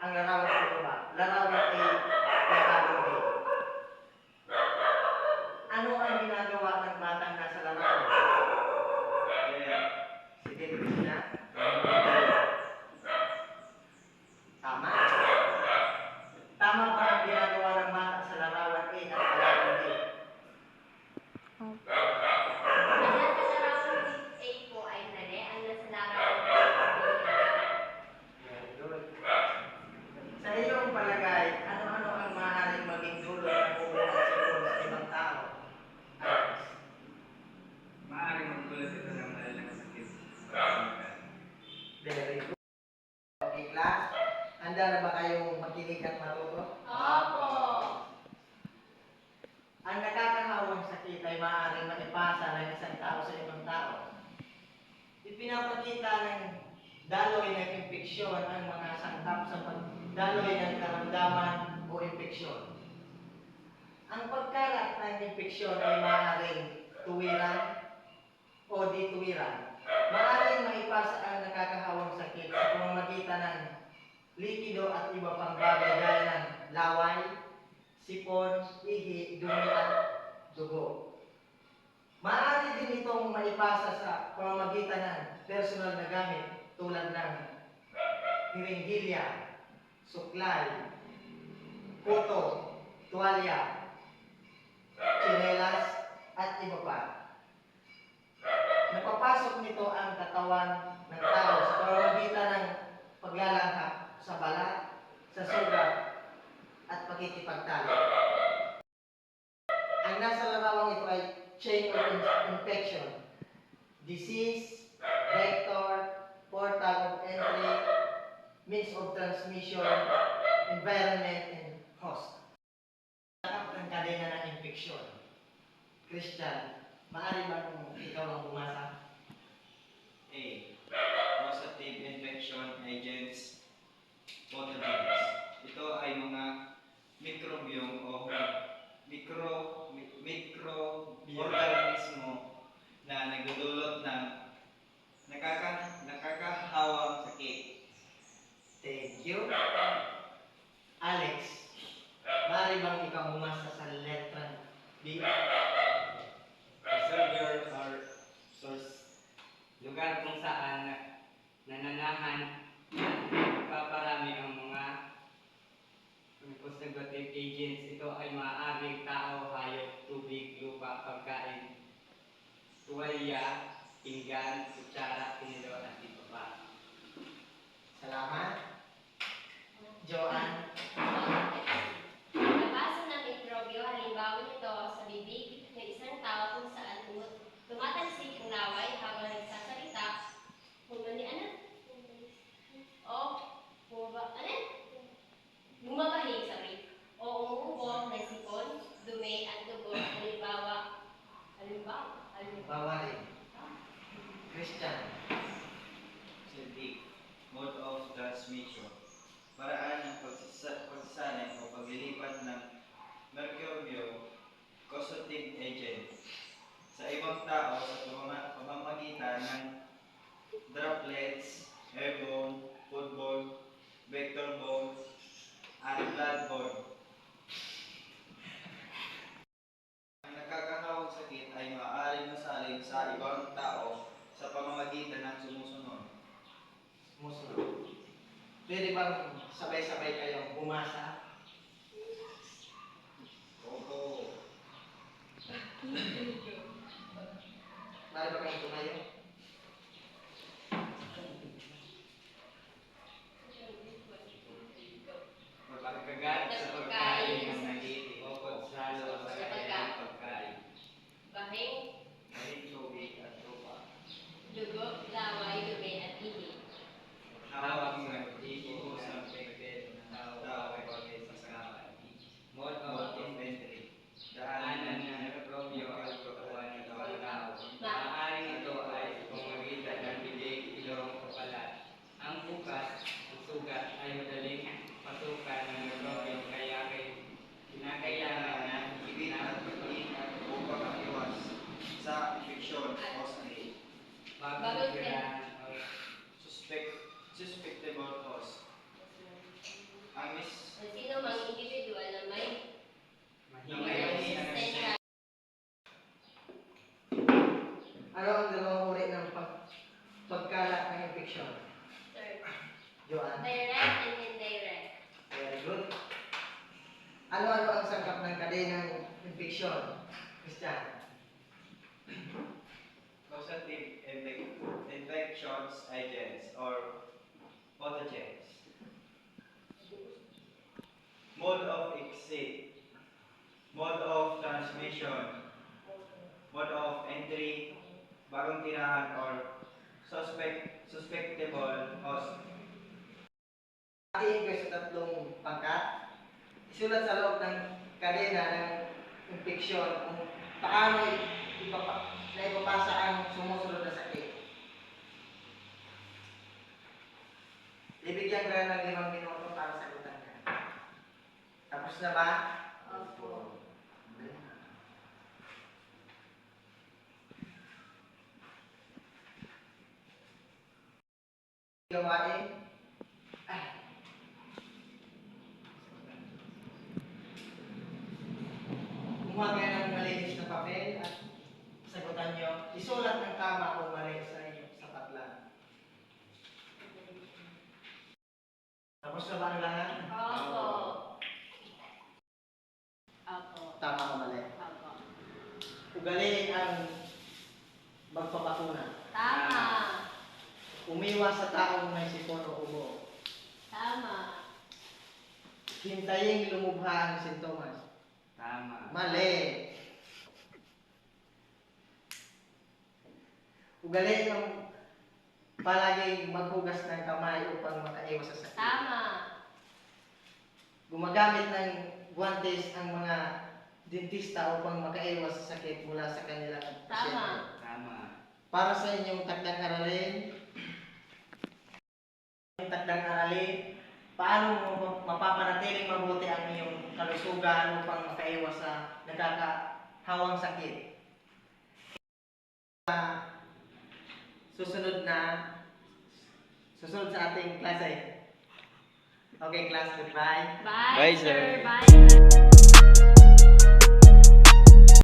ang larawan sa baba. Larawan ay larawan A. Ano ang ginagawa ng batang nasa larawan? Sige, Krishna. Tama. Tama ba ang ginagawa ng bata sa larawan A at larawan B? Ang nasa larawan A po ay mali. Ang nasa larawan B Very good. Sa iyong palagay, ano-ano ang maaaring maging dulot ng umunang sipon sa ibang tao? Alex. Maaaring magdulot ito ng malalang sakit. Very good. Okay, class. Handa na ba kayong makinig at matuto? Opo. Ang nakakahawang sakit ay maaaring maipasa ng isang tao sa ibang tao. Ipinapakita ng daloy ng impeksyon ang mga sangkap sa pagdaloy ng karamdaman o impeksyon. Ang pagkalat ng impeksyon ay maaaring tuwiran o dituwiran. Maaaring maipasa ang nakakahawang sakit sa pamamagitan ng likido at iba pang bagay gaya ng laway, sipon, ihi, dumi at dugo. Maaari din itong maipasa sa pamamagitan ng personal na gamit tulad ng hiringhilya, suklay, kuto, tuwalya, tsinelas, at iba pa. Napapasok nito ang katawan ng tao sa pamamagitan ng paglalanghap sa balat, sa sugat, at pakikipagtalo. Ang nasa larawang ito ay chain of infection, disease, vector, portal of entry, means of transmission, environment, and host. Ang kadena ng infeksyon. Christian, maaari ba kung ikaw ang bumasa? A. Causative infection agents, pathogens. Ito ay mga mikrobyong o mikroorganismo na nagdudulot ng nakakahawang sakit. Thank you. Alex, maaari bang ikaw bumasa sa letra B? Reservoir or source, lugar kung saan nananahan at paparami ang mga conservative agents. Ito ay maaaring tao, hayop, tubig, lupa, pagkain, tuwalya, pinggan, kutsara, tinidor at iba pa. Salamat. Joanne, Nabasa ng mikrobyo, halimbawa nito sa bibig ng isang tao kung saan tumatalsik ang laway habang nagsasalita, bumabahi, o umuubo ng sipon, dumi at dugo, halimbawa. bawa rin. Christian, D. Mode of transmission. Paraan ng pagsasanay o paglilipat ng mercurio causative agent sa ibang tao sa pamamagitan ng droplets, airborne, foodborne, vectorborne, at bloodborne. Ang nakakahawang sakit ay maaaring masalin sa ibang tao sa pamamagitan ng sumusunod. sumusunod. Pwede bang sabay-sabay kayong bumasa? Opo. Maaari ba kayong tumayo? Pagkagat sa pagkain ng nagiti o pagsalo sa kanyang pagkain. Bahing, Kahit tubig at lupa. dugo, laway, dumi at ihi. Hawak ng iibo sa pagkain ng tao ay bagay sa kawan. Mode of entry. Daanan ng mikrobyo at katawan ng tao. Maaaring ito ay Johan? Direct and indirect. Very good. Ano-ano ang sangkap ng kadenang infeksyon? Christian? Causative infections agents or pathogens. Mode of exit. Mode of transmission. Mode of entry. Bagong tirahan or suspectable host. Hatiin ko sa tatlong pangkat. Isulat sa loob ng kadena ng infeksyon kung paano naipapasa ang sumusunod na sakit. Ibigyan ko yan ng 5 minuto para sagutan niya. Tapos na ba? Opo. Gawain. Kumuha kayo ng malinis na papel at sagutan nyo. Isulat ng tama o mali sa inyong sapatlan. Tapos na ba ang lahat? Opo. Opo. Tama o mali? Opo. Ugaliin ang magpapakuna. Tama. Umiwas sa taong may sipon o ubo. Tama. Hintayin lumubha ang sintomas. Tama. Mali. Ugaliin ang palaging maghugas ng kamay upang makaiwas sa sakit. Tama. Gumagamit ng guwantes ang mga dentista upang makaiwas sa sakit mula sa kanilang Tama. pasyente. Tama. Para sa inyong takdang aralin, paano mo mapapanatiling mabuti ang iyong kalusugan upang makaiwas sa nakakahawang sakit? Susunod sa ating klase. Okay, class, goodbye. Bye, Bye, sir. sir. Bye.